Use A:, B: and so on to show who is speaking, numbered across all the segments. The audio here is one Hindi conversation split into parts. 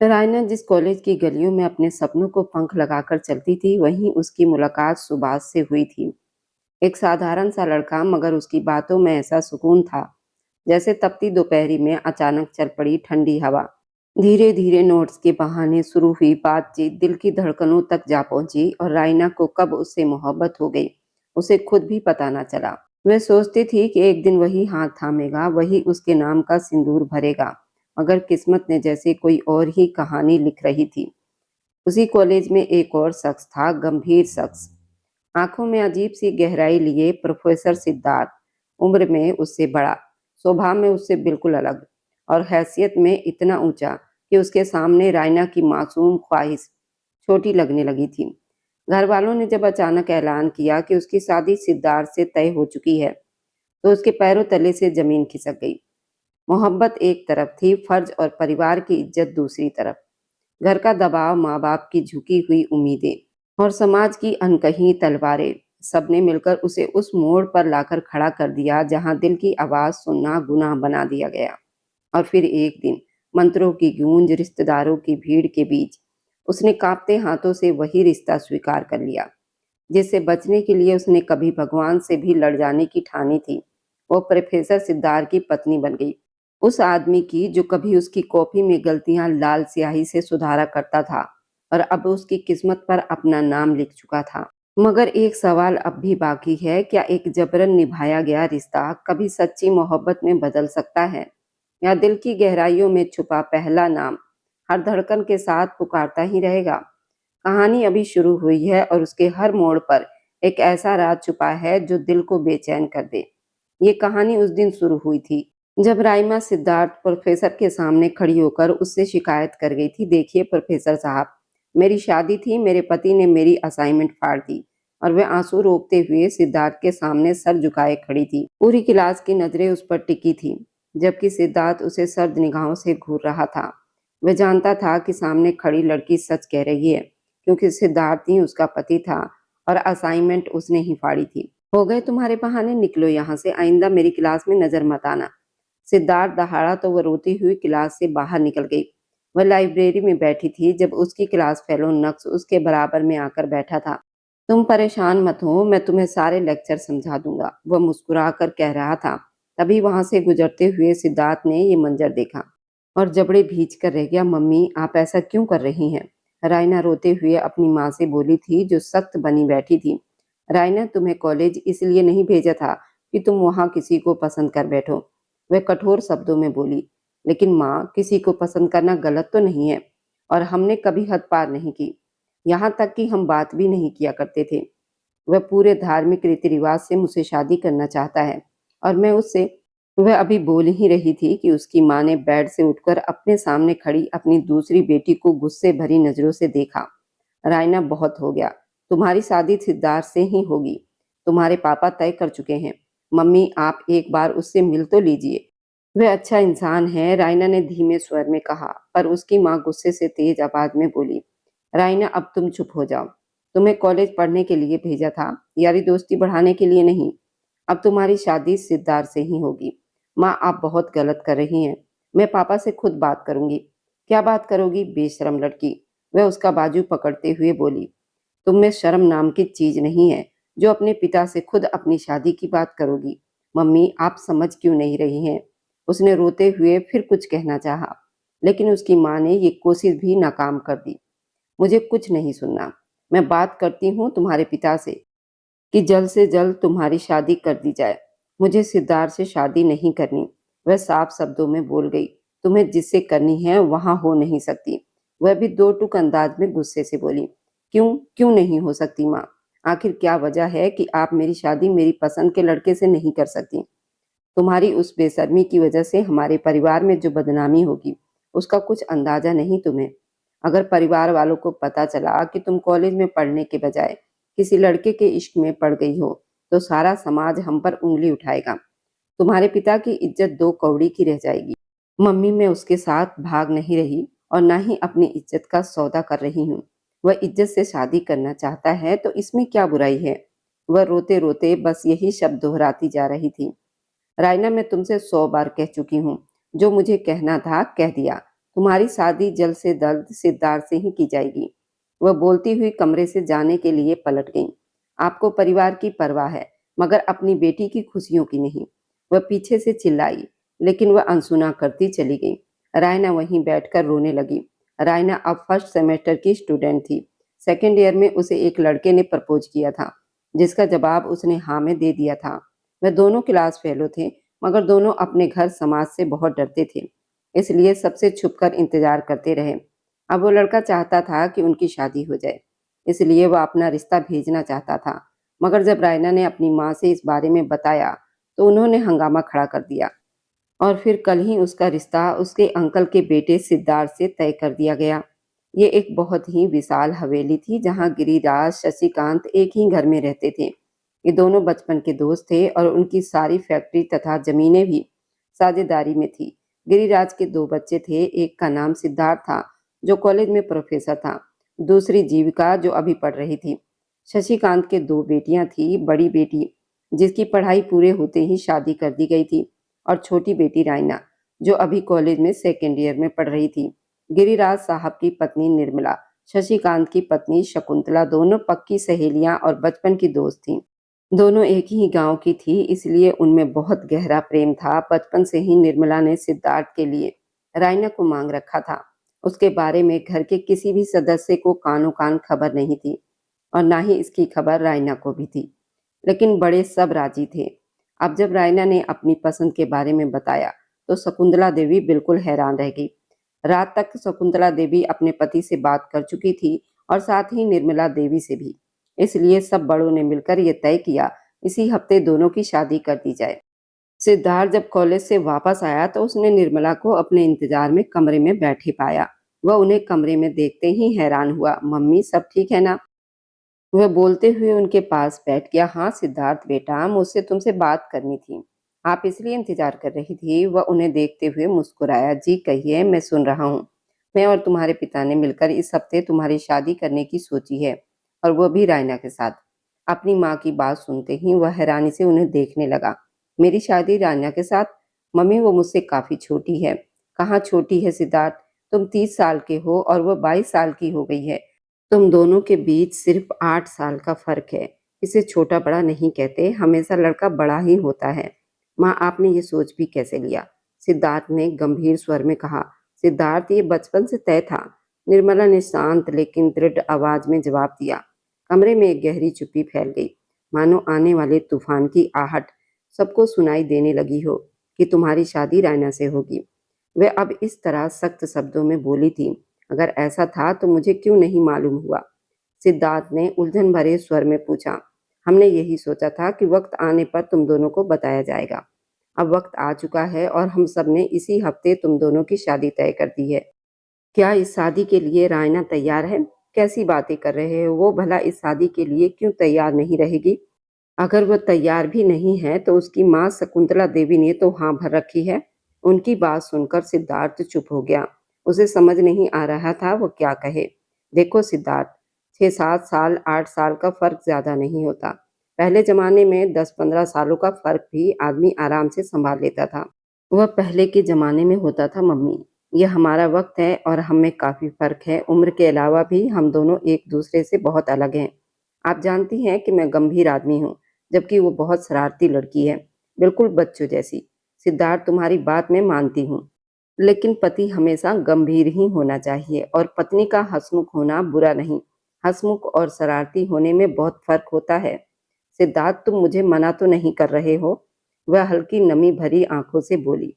A: रायना जिस कॉलेज की गलियों में अपने सपनों को पंख लगाकर चलती थी, वहीं उसकी मुलाकात सुभाष से हुई थी। एक साधारण सा लड़का, मगर उसकी बातों में ऐसा सुकून था जैसे तपती दोपहरी में अचानक चल पड़ी ठंडी हवा। धीरे धीरे नोट्स के बहाने शुरू हुई बातचीत दिल की धड़कनों तक जा पहुंची, और रायना को कब उससे मोहब्बत हो गई उसे खुद भी पता न चला। वह सोचती थी कि एक दिन वही हाथ थामेगा, वही उसके नाम का सिंदूर भरेगा, मगर किस्मत ने जैसे कोई और ही कहानी लिख रही थी। उसी कॉलेज में एक और शख्स था, गंभीर शख्स, आंखों में अजीब सी गहराई लिए प्रोफेसर सिद्धार्थ। उम्र में उससे बड़ा, स्वभाव में उससे बिल्कुल अलग, और हैसियत में इतना ऊंचा कि उसके सामने रायना की मासूम ख्वाहिश छोटी लगने लगी थी। घर वालों ने जब अचानक ऐलान किया कि उसकी शादी सिद्धार्थ से तय हो चुकी है, तो उसके पैरों तले से जमीन खिसक गई। मोहब्बत एक तरफ थी, फर्ज और परिवार की इज्जत दूसरी तरफ। घर का दबाव, माँ बाप की झुकी हुई उम्मीदें और समाज की अनकही तलवारें, सबने मिलकर उसे उस मोड़ पर लाकर खड़ा कर दिया जहां दिल की आवाज सुनना गुनाह बना दिया गया। और फिर एक दिन, मंत्रों की गूंज, रिश्तेदारों की भीड़ के बीच, उसने कांपते हाथों से वही रिश्ता स्वीकार कर लिया जिससे बचने के लिए उसने कभी भगवान से भी लड़ जाने की ठानी थी। वो प्रोफेसर सिद्धार्थ की पत्नी बन गई, उस आदमी की जो कभी उसकी कॉफी में गलतियां लाल स्याही से सुधारा करता था और अब उसकी किस्मत पर अपना नाम लिख चुका था। मगर एक सवाल अब भी बाकी है, क्या एक जबरन निभाया गया रिश्ता कभी सच्ची मोहब्बत में बदल सकता है, या दिल की गहराइयों में छुपा पहला नाम हर धड़कन के साथ पुकारता ही रहेगा। कहानी अभी शुरू हुई है, और उसके हर मोड़ पर एक ऐसा राज छुपा है जो दिल को बेचैन कर दे। ये कहानी उस दिन शुरू हुई थी जब राइमा सिद्धार्थ प्रोफेसर के सामने खड़ी होकर उससे शिकायत कर गई थी, देखिए प्रोफेसर साहब, मेरी शादी थी, मेरे पति ने मेरी असाइनमेंट फाड़ दी। और वह आंसू रोकते हुए सिद्धार्थ के सामने सर झुकाए खड़ी थी। पूरी क्लास की नजरें उस पर टिकी थी, जबकि सिद्धार्थ उसे सर्द निगाहों से घूर रहा था। वह जानता था कि सामने खड़ी लड़की सच कह रही है, क्योंकि सिद्धार्थ ही उसका पति था और असाइनमेंट उसने ही फाड़ी थी। हो गए तुम्हारे बहाने, निकलो यहाँ से, आइंदा मेरी क्लास में नजर मत आना। सिद्धार्थ दहाड़ा तो वह रोती हुई क्लास से बाहर निकल गई। वह लाइब्रेरी में बैठी थी जब उसकी क्लास फेलो नक्श उसके बराबर में आकर बैठा था। तुम परेशान मत हो, मैं तुम्हें सारे लेक्चर समझा दूंगा, वह मुस्कुरा कर कह रहा था। तभी वहां से गुजरते हुए सिद्धार्थ ने ये मंजर देखा और जबड़े भींच कर रह गया। मम्मी, आप ऐसा क्यों कर रही हैं? रायना रोते हुए अपनी माँ से बोली थी, जो सख्त बनी बैठी थी। रायना, तुम्हें कॉलेज इसलिए नहीं भेजा था कि तुम वहां किसी को पसंद कर बैठो, वह कठोर शब्दों में बोली। लेकिन माँ, किसी को पसंद करना गलत तो नहीं है, और हमने कभी हद पार नहीं की, यहाँ तक कि हम बात भी नहीं किया करते थे। वह पूरे धार्मिक रीति रिवाज से मुझसे शादी करना चाहता है, और मैं उससे। वह अभी बोल ही रही थी कि उसकी माँ ने बेड से उठकर अपने सामने खड़ी अपनी दूसरी बेटी को गुस्से भरी नजरों से देखा। रायना, बहुत हो गया, तुम्हारी शादी सिद्धार्थ से ही होगी, तुम्हारे पापा तय कर चुके हैं। मम्मी, आप एक बार उससे मिल तो लीजिए, वह अच्छा इंसान है, रायना ने धीमे स्वर में कहा। पर उसकी माँ गुस्से से तेज आवाज में बोली, रायना, अब तुम चुप हो जाओ। तुम्हें कॉलेज पढ़ने के लिए भेजा था, यारी दोस्ती बढ़ाने के लिए नहीं। अब तुम्हारी शादी सिद्धार्थ से ही होगी। माँ, आप बहुत गलत कर रही हैं, मैं पापा से खुद बात करूंगी। क्या बात करोगी, बेशरम लड़की, वह उसका बाजू पकड़ते हुए बोली। तुम में शर्म नाम की चीज नहीं है, जो अपने पिता से खुद अपनी शादी की बात करोगी। मम्मी, आप समझ क्यों नहीं रही हैं? उसने रोते हुए फिर कुछ कहना चाहा, लेकिन उसकी माँ ने ये कोशिश भी नाकाम कर दी। मुझे कुछ नहीं सुनना, मैं बात करती हूँ तुम्हारे पिता से कि जल्द से जल्द तुम्हारी शादी कर दी जाए। मुझे सिद्धार्थ से शादी नहीं करनी, वह साफ शब्दों में बोल गई। तुम्हें जिससे करनी है वहां हो नहीं सकती, वह भी दो टूक अंदाज में गुस्से से बोली। क्यों क्यों नहीं हो सकती माँ? आखिर क्या वजह है कि आप मेरी शादी मेरी पसंद के लड़के से नहीं कर सकती? तुम्हारी उस बेशर्मी की वजह से हमारे परिवार में जो बदनामी होगी, उसका कुछ अंदाजा नहीं तुम्हें। अगर परिवार वालों को पता चला कि तुम कॉलेज में पढ़ने के बजाय किसी लड़के के इश्क में पड़ गई हो, तो सारा समाज हम पर उंगली उठाएगा। तुम्हारे पिता की इज्जत दो कौड़ी की रह जाएगी। मम्मी, मैं उसके साथ भाग नहीं रही और ना ही अपनी इज्जत का सौदा कर रही हूँ। वह इज्जत से शादी करना चाहता है तो इसमें क्या बुराई है? वह रोते रोते बस यही शब्द दोहराती जा रही थी। रायना, मैं तुमसे 100 बार कह चुकी हूँ, जो मुझे कहना था कह दिया। तुम्हारी शादी जल्द से जल्द सिद्धार्थ से ही की जाएगी। वह बोलती हुई कमरे से जाने के लिए पलट गई। आपको परिवार की परवाह है, मगर अपनी बेटी की खुशियों की नहीं। वह पीछे से चिल्लाई, लेकिन वह अनसुना करती चली गई। रायना वहीं बैठकर रोने लगी। रायना अब फर्स्ट सेमेस्टर की स्टूडेंट थी। सेकेंड ईयर में उसे एक लड़के ने प्रपोज किया था, जिसका जवाब उसने हाँ में दे दिया था। वह दोनों क्लास फेलो थे, मगर दोनों अपने घर समाज से बहुत डरते थे, इसलिए सबसे छुपकर इंतजार करते रहे। अब वो लड़का चाहता था कि उनकी शादी हो जाए, इसलिए वह अपना रिश्ता भेजना चाहता था। मगर जब रायना ने अपनी माँ से इस बारे में बताया, तो उन्होंने हंगामा खड़ा कर दिया और फिर कल ही उसका रिश्ता उसके अंकल के बेटे सिद्धार्थ से तय कर दिया गया। ये एक बहुत ही विशाल हवेली थी, जहाँ गिरिराज, शशिकांत एक ही घर में रहते थे। ये दोनों बचपन के दोस्त थे और उनकी सारी फैक्ट्री तथा जमीनें भी साझेदारी में थी। गिरिराज के दो बच्चे थे, एक का नाम सिद्धार्थ था, जो कॉलेज में प्रोफेसर था, दूसरी जीविका, जो अभी पढ़ रही थी। शशिकांत के दो बेटियां थी, बड़ी बेटी जिसकी पढ़ाई पूरे होते ही शादी कर दी गई थी, और छोटी बेटी रायना, जो अभी कॉलेज में सेकेंड ईयर में पढ़ रही थी। गिरिराज साहब की पत्नी निर्मला, शशिकांत की पत्नी शकुंतला दोनों पक्की सहेलियां और बचपन की दोस्त थीं। दोनों एक ही गांव की थी, इसलिए उनमें बहुत गहरा प्रेम था। बचपन से ही निर्मला ने सिद्धार्थ के लिए रायना को मांग रखा था। उसके बारे में घर के किसी भी सदस्य को कानो कान खबर नहीं थी, और ना ही इसकी खबर रायना को भी थी। लेकिन बड़े सब राजी थे। अब जब रायना ने अपनी पसंद के बारे में बताया, तो शकुंतला देवी बिल्कुल हैरान रह गई। रात तक शकुंतला देवी अपने पति से बात कर चुकी थी, और साथ ही निर्मला देवी से भी। इसलिए सब बड़ों ने मिलकर यह तय किया, इसी हफ्ते दोनों की शादी कर दी जाए। सिद्धार्थ जब कॉलेज से वापस आया, तो उसने निर्मला को अपने इंतजार में कमरे में बैठे पाया। वह उन्हें कमरे में देखते ही हैरान हुआ। मम्मी, सब ठीक है ना? वह बोलते हुए उनके पास बैठ गया। हाँ सिद्धार्थ बेटा, मुझसे तुमसे बात करनी थी। आप इसलिए इंतजार कर रही थी? वह उन्हें देखते हुए मुस्कुराया। जी कहिए, मैं सुन रहा हूँ। मैं और तुम्हारे पिता ने मिलकर इस हफ्ते तुम्हारी शादी करने की सोची है, और वो भी रायना के साथ। अपनी माँ की बात सुनते ही वह हैरानी से उन्हें देखने लगा। मेरी शादी रायना के साथ? मम्मी, वो मुझसे काफी छोटी है। कहाँ छोटी है सिद्धार्थ? तुम 30 साल के हो और वो 22 साल की हो गई है। तुम दोनों के बीच सिर्फ 8 साल का फर्क है। इसे छोटा बड़ा नहीं कहते, हमेशा लड़का बड़ा ही होता है। माँ, आपने ये सोच भी कैसे लिया? सिद्धार्थ ने गंभीर स्वर में कहा। सिद्धार्थ, ये बचपन से तय था। निर्मला ने शांत लेकिन दृढ़ आवाज में जवाब दिया। कमरे में एक गहरी चुप्पी फैल गई, मानो आने वाले तूफान की आहट सबको सुनाई देने लगी हो कि तुम्हारी शादी रायना से होगी। वह अब इस तरह सख्त शब्दों में बोली थी। अगर ऐसा था तो मुझे क्यों नहीं मालूम हुआ? सिद्धार्थ ने उलझन भरे स्वर में पूछा। हमने यही सोचा था कि वक्त आने पर तुम दोनों को बताया जाएगा। अब वक्त आ चुका है और हम सब ने इसी हफ्ते तुम दोनों की शादी तय कर दी है। क्या इस शादी के लिए रायना तैयार है? कैसी बातें कर रहे हो? वो भला इस शादी के लिए क्यों तैयार नहीं रहेगी? अगर वह तैयार भी नहीं है, तो उसकी माँ शकुंतला देवी ने तो हाँ भर रखी है। उनकी बात सुनकर सिद्धार्थ चुप हो गया। उसे समझ नहीं आ रहा था वो क्या कहे। देखो सिद्धार्थ, 6-7 साल 8 साल का फर्क ज्यादा नहीं होता। पहले जमाने में 10-15 सालों का फर्क भी आदमी आराम से संभाल लेता था। वह पहले के जमाने में होता था मम्मी। यह हमारा वक्त है और हम में काफी फर्क है। उम्र के अलावा भी हम दोनों एक दूसरे से बहुत अलग हैं। आप जानती हैं कि मैं गंभीर आदमी हूँ, जबकि वो बहुत शरारती लड़की है, बिल्कुल बच्चों जैसी। सिद्धार्थ, तुम्हारी बात मैं मानती हूँ, लेकिन पति हमेशा गंभीर ही होना चाहिए, और पत्नी का हंसमुख होना बुरा नहीं। हंसमुख और शरारती होने में बहुत फर्क होता है। सिद्धार्थ, तुम मुझे मना तो नहीं कर रहे हो? वह हल्की नमी भरी आंखों से बोली।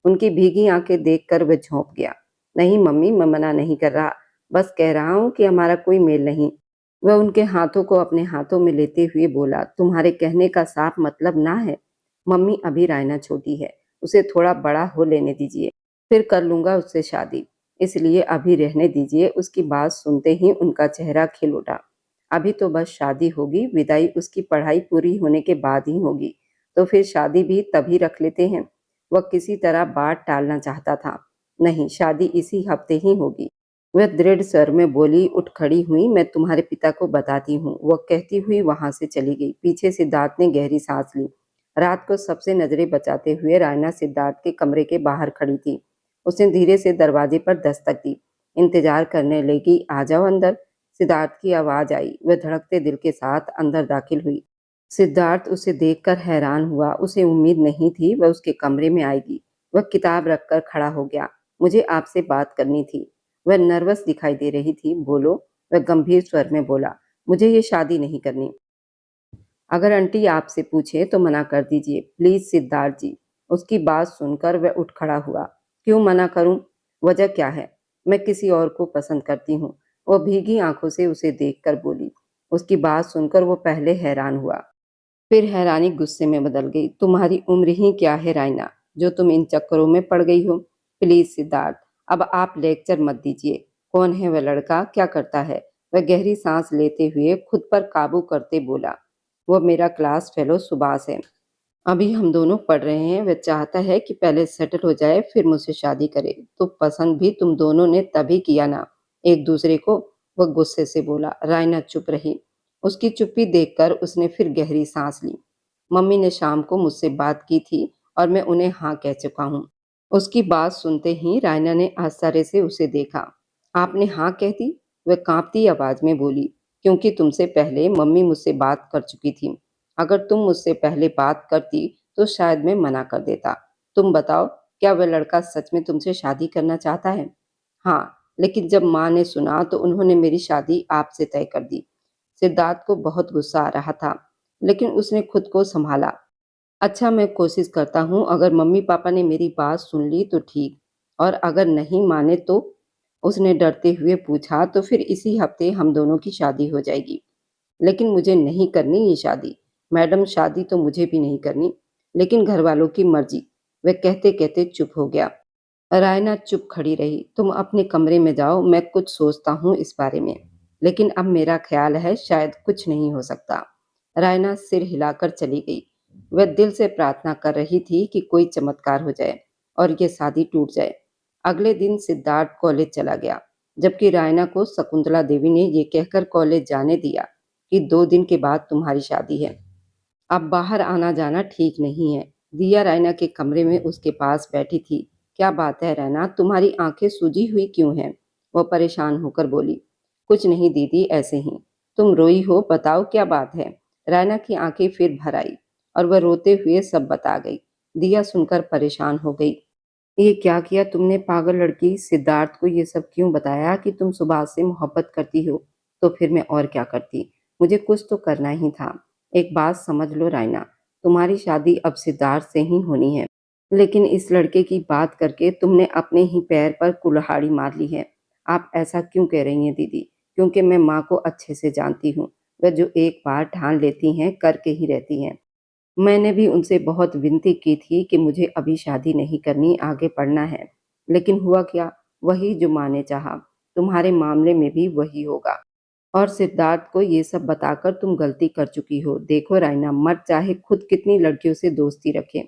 A: उनकी भीगी आंखें देखकर वह झोंक गया। नहीं मम्मी, मैं मना नहीं कर रहा, बस कह रहा हूँ कि हमारा कोई मेल नहीं। वह उनके हाथों को अपने हाथों में लेते हुए बोला। तुम्हारे कहने का साफ मतलब ना है? मम्मी, अभी रायना छोटी है, उसे थोड़ा बड़ा हो लेने दीजिए, फिर कर लूंगा उससे शादी। इसलिए अभी रहने दीजिए। उसकी बात सुनते ही उनका चेहरा खिल उठा। अभी तो बस शादी होगी, विदाई उसकी पढ़ाई पूरी होने के बाद ही होगी, तो फिर शादी भी तभी रख लेते हैं। वह किसी तरह बात टालना चाहता था। नहीं, शादी इसी हफ्ते ही होगी। वह दृढ़ स्वर में बोली। उठ खड़ी हुई। मैं तुम्हारे पिता को बताती हूँ, वह कहती हुई वहां से चली गई। पीछे सिद्धार्थ ने गहरी सांस ली। रात को सबसे नजरें बचाते हुए रायना सिद्धार्थ के कमरे के बाहर खड़ी थी। उसने धीरे से दरवाजे पर दस्तक दी। इंतजार करने लगी, आ जाओ अंदर। सिद्धार्थ की आवाज आई। वह धड़कते दिल के साथ अंदर दाखिल हुई। सिद्धार्थ उसे देखकर हैरान हुआ। उसे उम्मीद नहीं थी वह उसके कमरे में आएगी। वह किताब रखकर खड़ा हो गया। मुझे आपसे बात करनी थी। वह नर्वस दिखाई दे रही थी। बोलो। वह गंभीर स्वर में बोला। मुझे ये शादी नहीं करनी। अगर आंटी आपसे पूछे तो मना कर दीजिए प्लीज सिद्धार्थ जी। उसकी बात सुनकर वह उठ खड़ा हुआ। क्यों मना करूं? वजह क्या है? मैं किसी और को पसंद करती हूँ। वह भीगी आंखों से उसे देखकर बोली। उसकी बात सुनकर वो पहले हैरान हुआ, फिर हैरानी गुस्से में बदल गई। तुम्हारी उम्र ही क्या है रायना, जो तुम इन चक्करों में पड़ गई हो? प्लीज सिद्धार्थ, अब आप लेक्चर मत दीजिए। कौन है वह लड़का, क्या करता है? वह गहरी सांस लेते हुए खुद पर काबू करते बोला। वो मेरा क्लास फेलो सुभाष है। अभी हम दोनों पढ़ रहे हैं। वह चाहता है कि पहले सेटल हो जाए फिर मुझसे शादी करे। तो पसंद भी तुम दोनों ने तभी किया ना, एक दूसरे को। वह गुस्से से बोला। रायना चुप रही। उसकी चुप्पी देखकर उसने फिर गहरी सांस ली। मम्मी ने शाम को मुझसे बात की थी और मैं उन्हें हाँ कह चुका हूँ। उसकी बात सुनते ही रायना ने आश्चर्य से उसे देखा। आपने हाँ कह दी? वह कांपती आवाज में बोली। क्योंकि तुमसे पहले मम्मी मुझसे बात कर चुकी थी। अगर तुम मुझसे पहले बात करती तो शायद मैं मना कर देता। तुम बताओ, क्या वह लड़का सच में तुमसे शादी करना चाहता है? हाँ, लेकिन जब माँ ने सुना तो उन्होंने मेरी शादी आपसे तय कर दी। सिद्धार्थ को बहुत गुस्सा आ रहा था, लेकिन उसने खुद को संभाला। अच्छा, मैं कोशिश करता हूँ। अगर मम्मी पापा ने मेरी बात सुन ली तो ठीक, और अगर नहीं माने तो? उसने डरते हुए पूछा। तो फिर इसी हफ्ते हम दोनों की शादी हो जाएगी। लेकिन मुझे नहीं करनी ये शादी। मैडम, शादी तो मुझे भी नहीं करनी, लेकिन घर वालों की मर्जी। वह कहते कहते चुप हो गया। रायना चुप खड़ी रही। तुम अपने कमरे में जाओ, मैं कुछ सोचता हूँ इस बारे में। लेकिन अब मेरा ख्याल है शायद कुछ नहीं हो सकता। रायना सिर हिलाकर चली गई। वह दिल से प्रार्थना कर रही थी कि कोई चमत्कार हो जाए और ये शादी टूट जाए। अगले दिन सिद्धार्थ कॉलेज चला गया, जबकि रायना को शकुंतला देवी ने ये कहकर कॉलेज जाने दिया कि 2 दिन के बाद तुम्हारी शादी है। अब बाहर आना जाना ठीक नहीं है। दिया रायना के कमरे में उसके पास बैठी थी। क्या बात है रैना, तुम्हारी आंखें सूजी हुई क्यों हैं? वह परेशान होकर बोली। कुछ नहीं दीदी, ऐसे ही। तुम रोई हो, बताओ क्या बात है? रैना की आंखें फिर भर आई और वह रोते हुए सब बता गई। दिया सुनकर परेशान हो गई। ये क्या किया तुमने पागल लड़की? सिद्धार्थ को ये सब क्यों बताया कि तुम सुभाष से मोहब्बत करती हो? तो फिर मैं और क्या करती? मुझे कुछ तो करना ही था। एक बात समझ लो रायना, तुम्हारी शादी अब सिद्धार्थ से ही होनी है। लेकिन इस लड़के की बात करके तुमने अपने ही पैर पर कुल्हाड़ी मार ली है। आप ऐसा क्यों कह रही हैं दीदी? क्योंकि मैं माँ को अच्छे से जानती हूँ। वह जो एक बार ठान लेती हैं करके ही रहती हैं। मैंने भी उनसे बहुत विनती की थी कि मुझे अभी शादी नहीं करनी, आगे पढ़ना है। लेकिन हुआ क्या? वही जो माँ ने चाहा। तुम्हारे मामले में भी वही होगा। और सिद्धार्थ को ये सब बताकर तुम गलती कर चुकी हो। देखो रायना, मर्द चाहे खुद कितनी लड़कियों से दोस्ती रखे,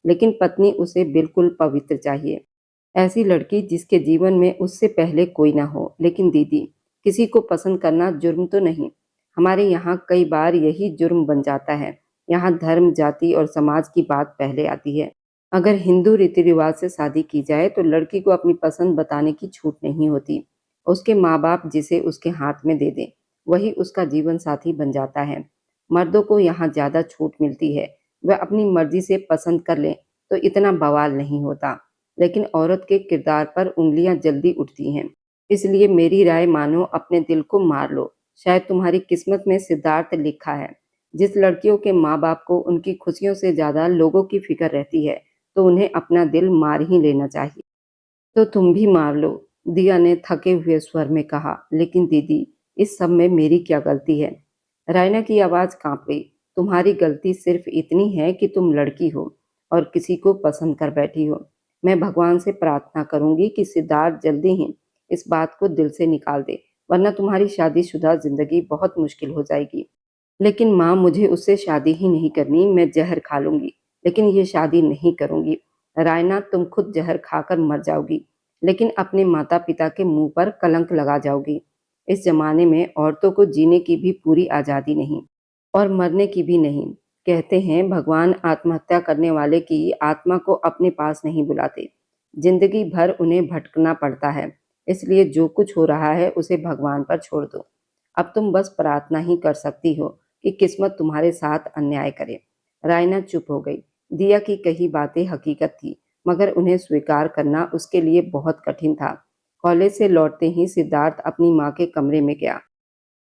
A: लेकिन पत्नी उसे बिल्कुल पवित्र चाहिए। ऐसी लड़की जिसके जीवन में उससे पहले कोई ना हो। लेकिन दीदी, किसी को पसंद करना जुर्म तो नहीं? हमारे यहाँ कई बार यही जुर्म बन जाता है। यहाँ धर्म, जाति और समाज की बात पहले आती है। अगर हिंदू रीति रिवाज से शादी की जाए तो लड़की को अपनी पसंद बताने की छूट नहीं होती। उसके माँ बाप जिसे उसके हाथ में दे दें, वही उसका जीवन साथी बन जाता है। मर्दों को यहाँ ज्यादा छूट मिलती है। वह अपनी मर्जी से पसंद कर ले तो इतना बवाल नहीं होता। लेकिन औरत के किरदार पर उंगलियां जल्दी उठती हैं। इसलिए मेरी राय मानो, अपने दिल को मार लो। शायद तुम्हारी किस्मत में सिद्धार्थ लिखा है। जिस लड़कियों के माँ बाप को उनकी खुशियों से ज्यादा लोगों की फिक्र रहती है, तो उन्हें अपना दिल मार ही लेना चाहिए। तो तुम भी मार लो, दिया ने थके हुए स्वर में कहा। लेकिन दीदी, इस सब में मेरी क्या गलती है? रायना की आवाज कांप गई। तुम्हारी गलती सिर्फ इतनी है कि तुम लड़की हो और किसी को पसंद कर बैठी हो। मैं भगवान से प्रार्थना करूंगी कि सिद्धार्थ जल्दी ही इस बात को दिल से निकाल दे, वरना तुम्हारी शादीशुदा जिंदगी बहुत मुश्किल हो जाएगी। लेकिन माँ, मुझे उससे शादी ही नहीं करनी। मैं जहर खा लूंगी, लेकिन ये शादी नहीं करूंगी। रायना, तुम खुद जहर खाकर मर जाओगी, लेकिन अपने माता पिता के मुंह पर कलंक लगा जाओगी। इस जमाने में औरतों को जीने की भी पूरी आजादी नहीं और मरने की भी नहीं। कहते हैं भगवान आत्महत्या करने वाले की आत्मा को अपने पास नहीं बुलाते। जिंदगी भर उन्हें भटकना पड़ता है, इसलिए जो कुछ हो रहा है उसे भगवान पर छोड़ दो। अब तुम बस प्रार्थना ही कर सकती हो कि किस्मत तुम्हारे साथ अन्याय करे। रायना चुप हो गई। दिया की कही बातें हकीकत थी, मगर उन्हें स्वीकार करना उसके लिए बहुत कठिन था। कॉलेज से लौटते ही सिद्धार्थ अपनी माँ के कमरे में गया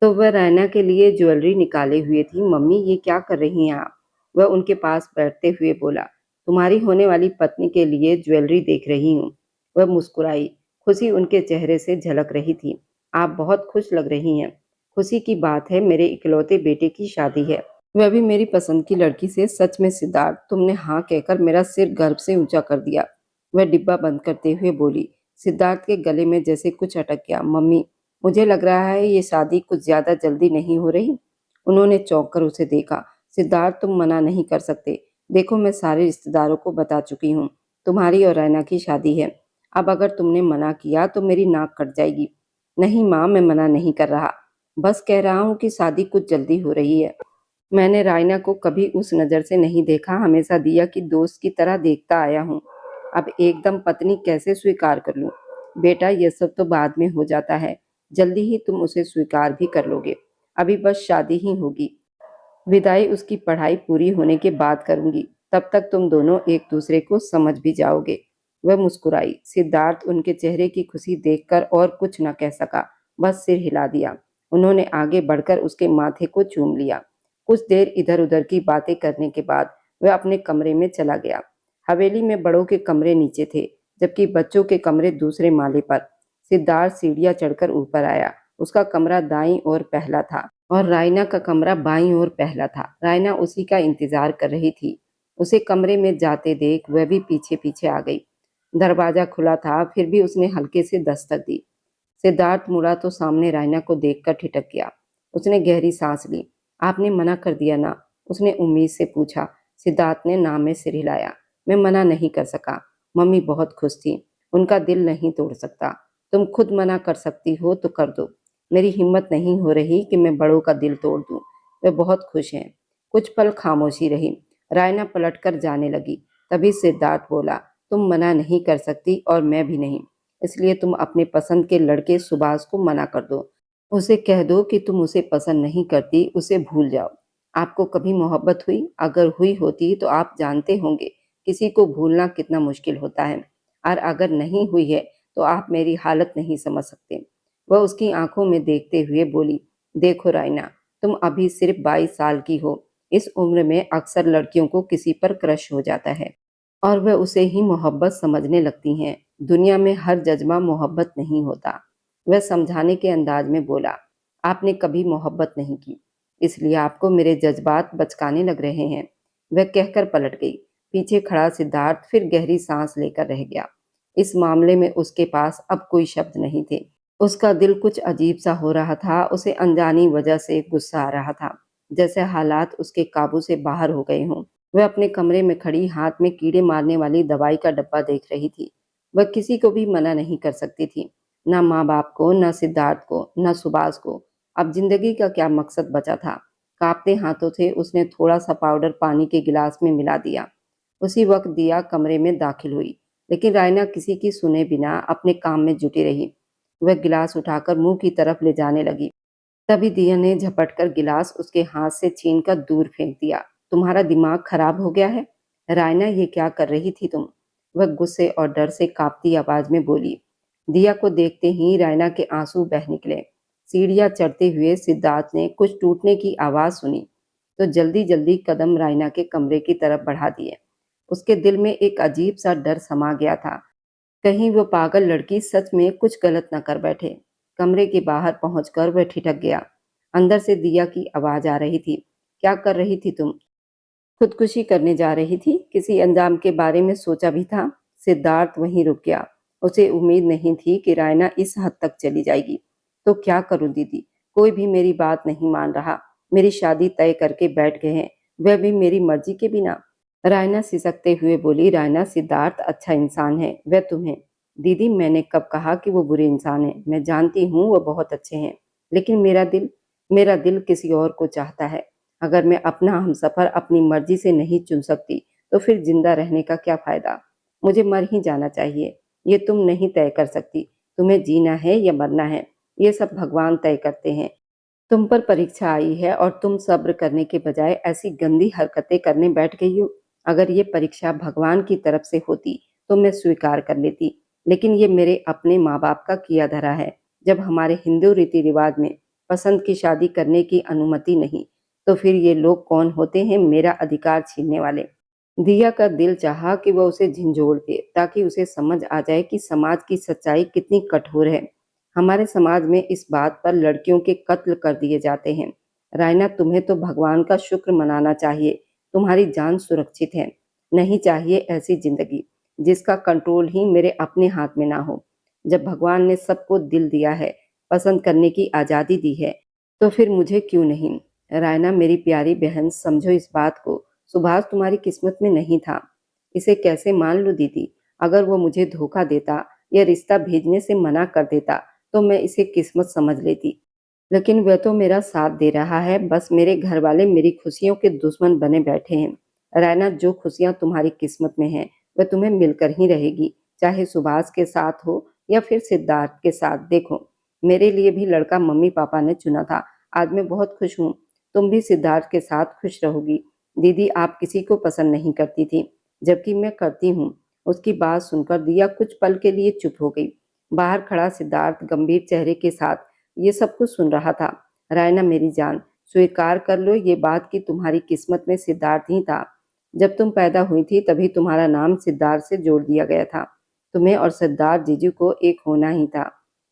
A: तो वह रायना के लिए ज्वेलरी निकाले हुए थी। मम्मी, ये क्या कर रही हैं आप? वह उनके पास बैठते हुए बोला, तुम्हारी होने वाली पत्नी के लिए ज्वेलरी देख रही हूँ। वह मुस्कुराई। खुशी उनके चेहरे से झलक रही थी। आप बहुत खुश लग रही हैं। खुशी की बात है, मेरे इकलौते बेटे की शादी है, वह भी मेरी पसंद की लड़की से। सच में सिद्धार्थ, तुमने हाँ कहकर मेरा सिर गर्व से ऊंचा कर दिया। वह डिब्बा बंद करते हुए बोली। सिद्धार्थ के गले में जैसे कुछ अटक गया। मम्मी, मुझे लग रहा है ये शादी कुछ ज्यादा जल्दी नहीं हो रही? उन्होंने चौंक कर उसे देखा। सिद्धार्थ, तुम मना नहीं कर सकते। देखो, मैं सारे रिश्तेदारों को बता चुकी हूँ, तुम्हारी और रैना की शादी है। अब अगर तुमने मना किया तो मेरी नाक कट जाएगी। नहीं माँ, मैं मना नहीं कर रहा, बस कह रहा हूँ कि शादी कुछ जल्दी हो रही है। मैंने रायना को कभी उस नज़र से नहीं देखा, हमेशा दिया की दोस्त की तरह देखता आया हूँ। अब एकदम पत्नी कैसे स्वीकार कर लूँ? बेटा, यह सब तो बाद में हो जाता है, जल्दी ही तुम उसे स्वीकार भी कर लोगे। अभी बस शादी ही होगी। विदाई उसकी पढ़ाई पूरी होने के बाद करूंगी, तब तक तुम दोनों एक दूसरे को समझ भी जाओगे। वह मुस्कुराई। सिद्धार्थ उनके चेहरे की खुशी देखकर और कुछ न कह सका, बस सिर हिला दिया। उन्होंने आगे बढ़कर उसके माथे को चूम लिया। कुछ देर इधर उधर की बातें करने के बाद वह अपने कमरे में चला गया। हवेली में बड़ों के कमरे नीचे थे, जबकि बच्चों के कमरे दूसरे माले पर। सिद्धार्थ सीढ़ियां चढ़कर ऊपर आया। उसका कमरा दाईं ओर पहला था और रायना का कमरा बाईं ओर पहला था। रायना उसी का इंतजार कर रही थी। उसे कमरे में जाते देख वह भी पीछे पीछे आ गई। दरवाजा खुला था, फिर भी उसने हल्के से दस्तक दी। सिद्धार्थ मुड़ा तो सामने रायना को देखकर ठिठक गया। उसने गहरी सांस ली। आपने मना कर दिया ना? उसने उम्मीद से पूछा। सिद्धार्थ ने ना में सिर हिलाया। मैं मना नहीं कर सका। मम्मी बहुत खुश थी, उनका दिल नहीं तोड़ सकता। तुम खुद मना कर सकती हो तो कर दो। मेरी हिम्मत नहीं हो रही कि मैं बड़ों का दिल तोड़ दूं। वे बहुत खुश हैं। कुछ पल खामोशी रही। रायना पलटकर जाने लगी। तभी सिद्धार्थ बोला, तुम मना नहीं कर सकती और मैं भी नहीं, इसलिए तुम अपने पसंद के लड़के सुभाष को मना कर दो। उसे कह दो कि तुम उसे पसंद नहीं करती, उसे भूल जाओ। आपको कभी मोहब्बत हुई? अगर हुई होती तो आप जानते होंगे किसी को भूलना कितना मुश्किल होता है, और अगर नहीं हुई है तो आप मेरी हालत नहीं समझ सकते। वह उसकी आंखों में देखते हुए बोली, देखो रायना, तुम अभी सिर्फ 22 साल की हो। इस उम्र में अक्सर लड़कियों को किसी पर क्रश हो जाता है और वह उसे ही मोहब्बत समझने लगती हैं। दुनिया में हर जज्बा मोहब्बत नहीं होता। वह समझाने के अंदाज में बोला, आपने कभी मोहब्बत नहीं की, इसलिए आपको मेरे जज्बात बचकाने लग रहे हैं। वह कहकर पलट गई। पीछे खड़ा सिद्धार्थ फिर गहरी सांस लेकर रह गया। इस मामले में उसके पास अब कोई शब्द नहीं थे। उसका दिल कुछ अजीब सा हो रहा था। उसे अनजानी वजह से गुस्सा आ रहा था, जैसे हालात उसके काबू से बाहर हो गए हों। वह अपने कमरे में खड़ी हाथ में कीड़े मारने वाली दवाई का डब्बा देख रही थी। वह किसी को भी मना नहीं कर सकती थी, ना माँ बाप को, ना सिद्धार्थ को, ना सुभाष को। अब जिंदगी का क्या मकसद बचा था? कांपते हाथों से उसने थोड़ा सा पाउडर पानी के गिलास में मिला दिया। उसी वक्त दिया कमरे में दाखिल हुई, लेकिन रायना किसी की सुने बिना अपने काम में जुटी रही। वह गिलास उठाकर मुंह की तरफ ले जाने लगी। तभी दिया ने झपटकर गिलास उसके हाथ से छीनकर दूर फेंक दिया। तुम्हारा दिमाग खराब हो गया है? रायना, ये क्या कर रही थी तुम? वह गुस्से और डर से कांपती आवाज में बोली। दिया को देखते ही रायना के आंसू बह निकले। सीढ़ियां चढ़ते हुए सिद्धार्थ ने कुछ टूटने की आवाज सुनी तो जल्दी जल्दी कदम रायना के कमरे की तरफ बढ़ा दिए। उसके दिल में एक अजीब सा डर समा गया था, कहीं वो पागल लड़की सच में कुछ गलत न कर बैठे। कमरे के बाहर पहुंचकर वह ठिठक गया। अंदर से दिया की आवाज आ रही थी, क्या कर रही थी तुम? खुदकुशी करने जा रही थी? किसी अंजाम के बारे में सोचा भी था? सिद्धार्थ वहीं रुक गया। उसे उम्मीद नहीं थी कि रायना इस हद तक चली जाएगी। तो क्या करूं दीदी, कोई भी मेरी बात नहीं मान रहा। मेरी शादी तय करके बैठ गए हैं, वह भी मेरी मर्जी के बिना। रायना सिसकते हुए बोली। रायना, सिद्धार्थ अच्छा इंसान है, वह तुम्हें। दीदी, मैंने कब कहा कि वो बुरे इंसान है? मैं जानती हूँ वो बहुत अच्छे हैं, लेकिन मेरा दिल किसी और को चाहता है। अगर मैं अपना हमसफर अपनी मर्जी से नहीं चुन सकती तो फिर जिंदा रहने का क्या फायदा? मुझे मर ही जाना चाहिए। ये तुम नहीं तय कर सकती। तुम्हें जीना है या मरना है, ये सब भगवान तय करते हैं। तुम पर परीक्षा आई है और तुम सब्र करने के बजाय ऐसी गंदी हरकतें करने बैठ गई हो। अगर ये परीक्षा भगवान की तरफ से होती तो मैं स्वीकार कर लेती, लेकिन ये मेरे अपने माँ बाप का किया धरा है। जब हमारे हिंदू रीति रिवाज में पसंद की शादी करने की अनुमति नहीं, तो फिर ये लोग कौन होते हैं मेरा अधिकार छीनने वाले। दिया का दिल चाहा कि वह उसे झिंझोड़ दे, ताकि उसे समझ आ जाए कि समाज की सच्चाई कितनी कठोर है। हमारे समाज में इस बात पर लड़कियों के कत्ल कर दिए जाते हैं। रायना, तुम्हें तो भगवान का शुक्र मनाना चाहिए, तुम्हारी जान सुरक्षित है। नहीं चाहिए ऐसी जिंदगी जिसका कंट्रोल ही मेरे अपने हाथ में ना हो। जब भगवान ने सबको दिल दिया है, पसंद करने की आज़ादी दी है, तो फिर मुझे क्यों नहीं। रायना मेरी प्यारी बहन, समझो इस बात को। सुभाष तुम्हारी किस्मत में नहीं था। इसे कैसे मान लूं दीदी। अगर वो मुझे धोखा देता या रिश्ता भेजने से मना कर देता तो मैं इसे किस्मत समझ लेती, लेकिन वह तो मेरा साथ दे रहा है। बस मेरे घर वाले मेरी खुशियों के दुश्मन बने बैठे हैं। रायना, जो खुशियां तुम्हारी किस्मत में हैं वह तुम्हें मिलकर ही रहेगी, चाहे सुभाष के साथ हो या फिर सिद्धार्थ के साथ। देखो, मेरे लिए भी लड़का मम्मी पापा ने चुना था। आज मैं बहुत खुश हूँ। तुम भी सिद्धार्थ के साथ खुश रहोगी। दीदी, आप किसी को पसंद नहीं करती थी, जबकि मैं करती हूँ। उसकी बात सुनकर दिया कुछ पल के लिए चुप हो गई। बाहर खड़ा सिद्धार्थ गंभीर चेहरे के साथ ये सब कुछ सुन रहा था। रायना मेरी जान, स्वीकार कर लो ये बात कि तुम्हारी किस्मत में सिद्धार्थ ही था। जब तुम पैदा हुई थी तभी तुम्हारा नाम सिद्धार्थ से जोड़ दिया गया था। तुम्हें और सिद्धार्थ जीजू को एक होना ही था।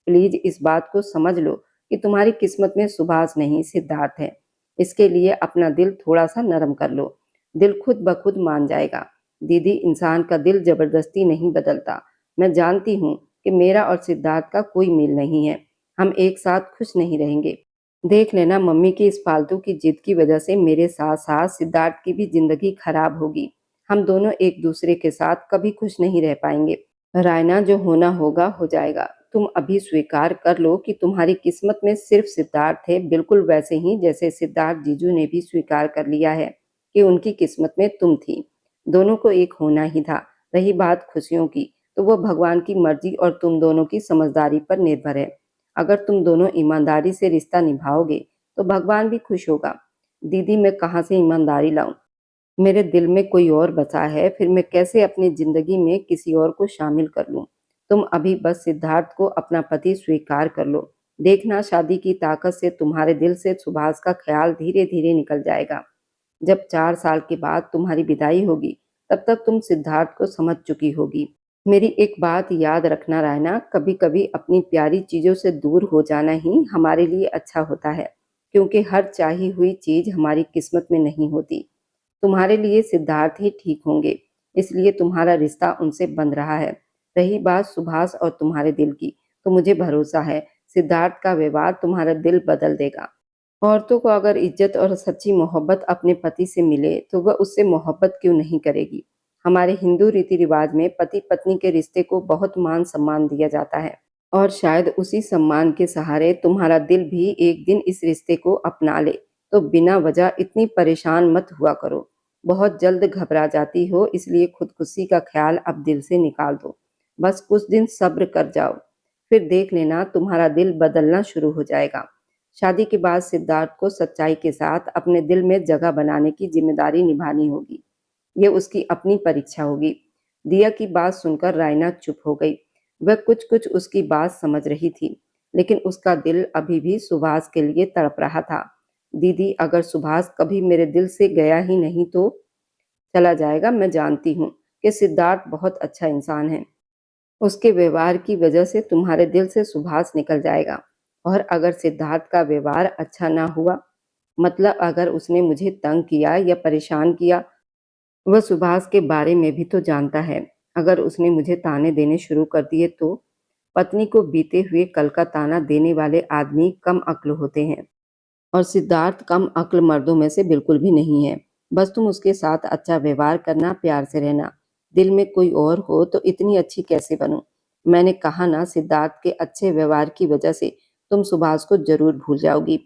A: प्लीज इस बात को समझ लो कि तुम्हारी किस्मत में सुभाष नहीं सिद्धार्थ है। इसके लिए अपना दिल थोड़ा सा नरम कर लो, दिल खुद ब खुद मान जाएगा। दीदी, इंसान का दिल जबरदस्ती नहीं बदलता। मैं जानती हूँ कि मेरा और सिद्धार्थ का कोई मेल नहीं है। हम एक साथ खुश नहीं रहेंगे। देख लेना, मम्मी की इस फालतू की जिद की वजह से मेरे साथ साथ सिद्धार्थ की भी जिंदगी खराब होगी। हम दोनों एक दूसरे के साथ कभी खुश नहीं रह पाएंगे। रायना, जो होना होगा हो जाएगा। तुम अभी स्वीकार कर लो कि तुम्हारी किस्मत में सिर्फ सिद्धार्थ है, बिल्कुल वैसे ही जैसे सिद्धार्थ जीजू ने भी स्वीकार कर लिया है कि उनकी किस्मत में तुम थी। दोनों को एक होना ही था। रही बात खुशियों की, तो वो भगवान की मर्जी और तुम दोनों की समझदारी पर निर्भर है। अगर तुम दोनों ईमानदारी से रिश्ता निभाओगे तो भगवान भी खुश होगा। दीदी, मैं कहाँ से ईमानदारी लाऊं। मेरे दिल में कोई और बसा है, फिर मैं कैसे अपनी जिंदगी में किसी और को शामिल कर लूं। तुम अभी बस सिद्धार्थ को अपना पति स्वीकार कर लो। देखना, शादी की ताकत से तुम्हारे दिल से सुभाष का ख्याल धीरे धीरे निकल जाएगा। जब 4 साल के बाद तुम्हारी विदाई होगी, तब तक तुम सिद्धार्थ को समझ चुकी होगी। मेरी एक बात याद रखना रायना, कभी कभी अपनी प्यारी चीजों से दूर हो जाना ही हमारे लिए अच्छा होता है, क्योंकि हर चाही हुई चीज हमारी किस्मत में नहीं होती। तुम्हारे लिए सिद्धार्थ ही ठीक होंगे, इसलिए तुम्हारा रिश्ता उनसे बंध रहा है। रही बात सुभाष और तुम्हारे दिल की, तो मुझे भरोसा है सिद्धार्थ का व्यवहार तुम्हारा दिल बदल देगा। औरतों को अगर इज्जत और सच्ची मोहब्बत अपने पति से मिले तो वह उससे मोहब्बत क्यों नहीं करेगी। हमारे हिंदू रीति रिवाज में पति पत्नी के रिश्ते को बहुत मान सम्मान दिया जाता है, और शायद उसी सम्मान के सहारे तुम्हारा दिल भी एक दिन इस रिश्ते को अपना ले। तो बिना वजह इतनी परेशान मत हुआ करो। बहुत जल्द घबरा जाती हो, इसलिए खुदकुशी का ख्याल अब दिल से निकाल दो। बस कुछ दिन सब्र कर जाओ, फिर देख लेना तुम्हारा दिल बदलना शुरू हो जाएगा। शादी के बाद सिद्धार्थ को सच्चाई के साथ अपने दिल में जगह बनाने की जिम्मेदारी निभानी होगी। ये उसकी अपनी परीक्षा होगी। दिया की बात सुनकर रायना चुप हो गई। वह कुछ कुछ उसकी बात समझ रही थी, लेकिन उसका दिल अभी भी सुभाष के लिए तड़प रहा था। दीदी, अगर सुभाष कभी मेरे दिल से गया ही नहीं तो चला जाएगा। मैं जानती हूँ कि सिद्धार्थ बहुत अच्छा इंसान है। उसके व्यवहार की वजह से तुम्हारे दिल से सुभाष निकल जाएगा। और अगर सिद्धार्थ का व्यवहार अच्छा ना हुआ, मतलब अगर उसने मुझे तंग किया या परेशान किया, वह सुभाष के बारे में भी तो जानता है। अगर उसने मुझे ताने देने शुरू कर दिए तो। पत्नी को बीते हुए कल का ताना देने वाले आदमी कम अक्ल होते हैं, और सिद्धार्थ कम अक्ल मर्दों में से बिल्कुल भी नहीं है। बस तुम उसके साथ अच्छा व्यवहार करना, प्यार से रहना। दिल में कोई और हो तो इतनी अच्छी कैसे बनूं। मैंने कहा ना, सिद्धार्थ के अच्छे व्यवहार की वजह से तुम सुभाष को जरूर भूल जाओगी।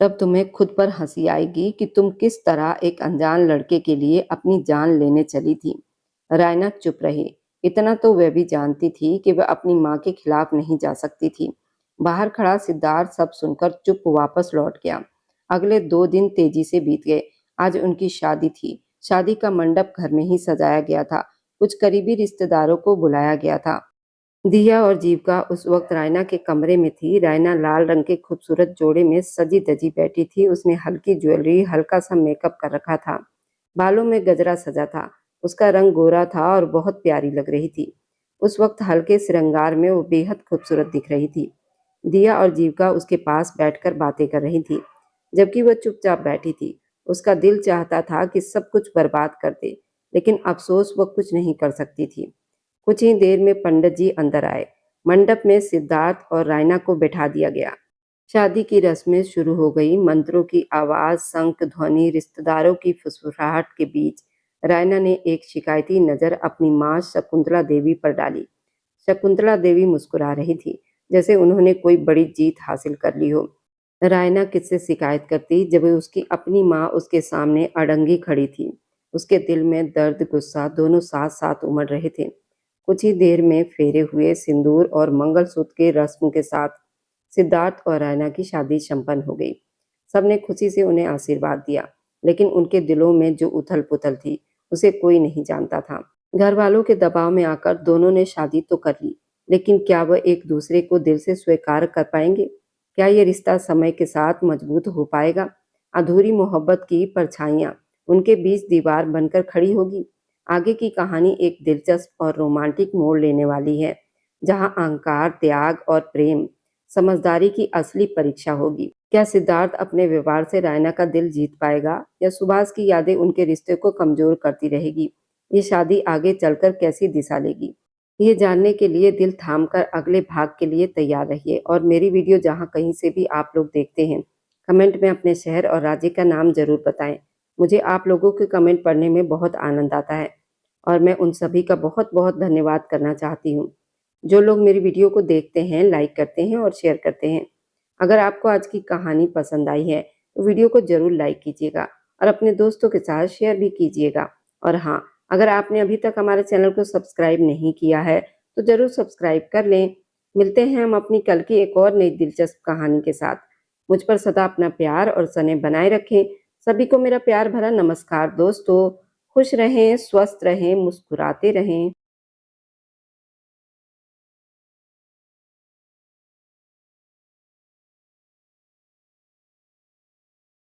A: तब तुम्हें खुद पर हंसी आएगी कि तुम किस तरह एक अनजान लड़के के लिए अपनी जान लेने चली थी। रायना चुप रही। इतना तो वह भी जानती थी कि वह अपनी माँ के खिलाफ नहीं जा सकती थी। बाहर खड़ा सिद्धार्थ सब सुनकर चुप वापस लौट गया। अगले 2 दिन तेजी से बीत गए। आज उनकी शादी थी। शादी का मंडप घर में ही सजाया गया था। कुछ करीबी रिश्तेदारों को बुलाया गया था। दिया और जीविका उस वक्त रायना के कमरे में थी। रायना लाल रंग के खूबसूरत जोड़े में सजी धजी बैठी थी। उसने हल्की ज्वेलरी, हल्का सा मेकअप कर रखा था। बालों में गजरा सजा था। उसका रंग गोरा था और बहुत प्यारी लग रही थी। उस वक्त हल्के श्रृंगार में वो बेहद खूबसूरत दिख रही थी। दिया और जीविका उसके पास बैठकर बातें कर रही थी, जबकि वह चुपचाप बैठी थी। उसका दिल चाहता था कि सब कुछ बर्बाद कर दे, लेकिन अफसोस वह कुछ नहीं कर सकती थी। कुछ ही देर में पंडित जी अंदर आए। मंडप में सिद्धार्थ और रायना को बैठा दिया गया। शादी की रस्में शुरू हो गई। मंत्रों की आवाज, शंख ध्वनि, रिश्तेदारों की फुसफुसाहट के बीच रायना ने एक शिकायती नजर अपनी मां शकुंतला देवी पर डाली। शकुंतला देवी मुस्कुरा रही थी, जैसे उन्होंने कोई बड़ी जीत हासिल कर ली हो। रायना किससे शिकायत करती जब उसकी अपनी माँ उसके सामने अड़ंगी खड़ी थी। उसके दिल में दर्द, गुस्सा दोनों साथ साथ उमड़ रहे थे। कुछ ही देर में फेरे हुए, सिंदूर और मंगलसूत्र के रस्म के साथ सिद्धार्थ और रायना की शादी संपन्न हो गई। सबने खुशी से उन्हें आशीर्वाद दिया, लेकिन उनके दिलों में जो उथल पुथल थी उसे कोई नहीं जानता था। घर वालों के दबाव में आकर दोनों ने शादी तो कर ली, लेकिन क्या वह एक दूसरे को दिल से स्वीकार कर पाएंगे? क्या ये रिश्ता समय के साथ मजबूत हो पाएगा? अधूरी मोहब्बत की परछाइयां उनके बीच दीवार बनकर खड़ी होगी। आगे की कहानी एक दिलचस्प और रोमांटिक मोड़ लेने वाली है, जहां अहंकार, त्याग और प्रेम समझदारी की असली परीक्षा होगी। क्या सिद्धार्थ अपने व्यवहार से रायना का दिल जीत पाएगा, या सुभाष की यादें उनके रिश्ते को कमजोर करती रहेगी? ये शादी आगे चलकर कैसी दिशा लेगी? ये जानने के लिए दिल थामकर अगले भाग के लिए तैयार रहिए। और मेरी वीडियो जहां कहीं से भी आप लोग देखते हैं, कमेंट में अपने शहर और राज्य का नाम जरूर बताएं। मुझे आप लोगों के कमेंट पढ़ने में बहुत आनंद आता है, और मैं उन सभी का बहुत बहुत धन्यवाद करना चाहती हूँ जो लोग मेरी वीडियो को देखते हैं, लाइक करते हैं और शेयर करते हैं। अगर आपको आज की कहानी पसंद आई है तो वीडियो को जरूर लाइक कीजिएगा और अपने दोस्तों के साथ शेयर भी कीजिएगा। और हाँ, अगर आपने अभी तक हमारे चैनल को सब्सक्राइब नहीं किया है तो जरूर सब्सक्राइब कर लें। मिलते हैं हम अपनी कल की एक और नई दिलचस्प कहानी के साथ। मुझ पर सदा अपना प्यार और स्नेह बनाए रखें। सभी को मेरा प्यार भरा नमस्कार दोस्तों। खुश रहें, स्वस्थ रहें, मुस्कुराते रहें।